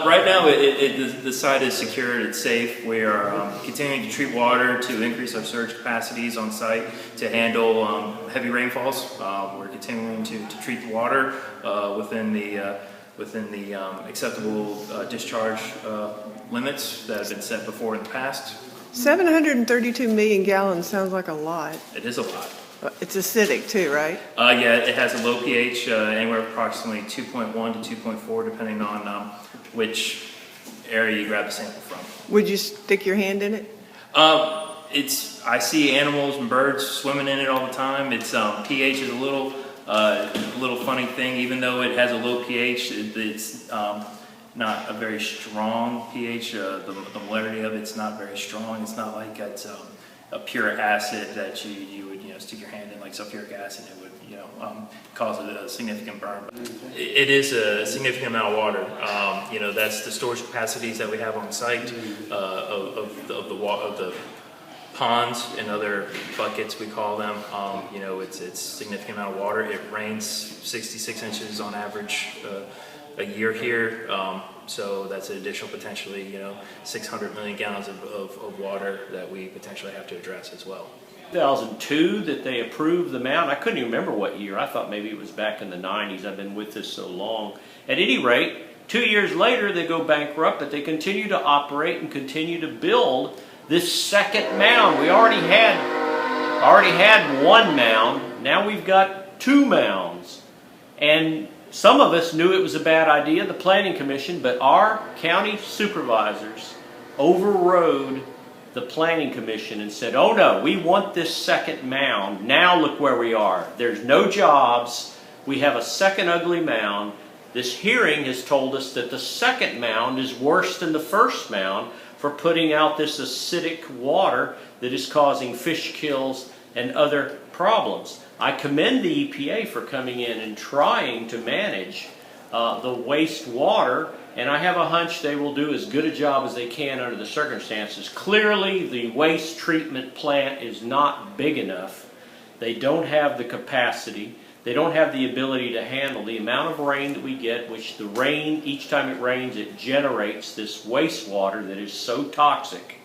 Right now, the site is secured, it's safe. We are continuing to treat water to increase our surge capacities on site to handle heavy rainfalls. We're continuing to treat the water within the acceptable discharge limits that have been set before in the past. 732 million gallons sounds like a lot. It is a lot. It's acidic too, right? Yeah, it has a low pH, anywhere approximately 2.1 to 2.4, depending on which area you grab the sample from. Would you stick your hand in it? I see animals and birds swimming in it all the time. It's pH is a little funny thing. Even though it has a low pH, it's not a very strong pH. The molarity of it's not very strong. It's not like it's a pure acid that you would stick your hand in, like sulfuric acid. It would cause a significant burn. It is a significant amount of water. That's the storage capacities that we have on site of the ponds and other buckets, we call them. It's a significant amount of water. It rains 66 inches on average a year here, so that's an additional potentially 600 million gallons of water that we potentially have to address as well. 2002 that they approved the mound. I couldn't even remember what year. I thought maybe it was back in the 90s. I've been with this so long. At any rate, 2 years later they go bankrupt, but they continue to operate and continue to build this second mound. We already had one mound. Now we've got two mounds. And some of us knew it was a bad idea, the Planning Commission, but our county supervisors overrode the Planning Commission and said, oh no, we want this second mound. Now look where we are. There's no jobs. We have a second ugly mound. This hearing has told us that the second mound is worse than the first mound for putting out this acidic water that is causing fish kills and other problems. I commend the EPA for coming in and trying to manage the wastewater, and I have a hunch they will do as good a job as they can under the circumstances. Clearly, the waste treatment plant is not big enough. They don't have the capacity. They don't have the ability to handle the amount of rain that we get, which the rain, each time it rains, it generates this wastewater that is so toxic.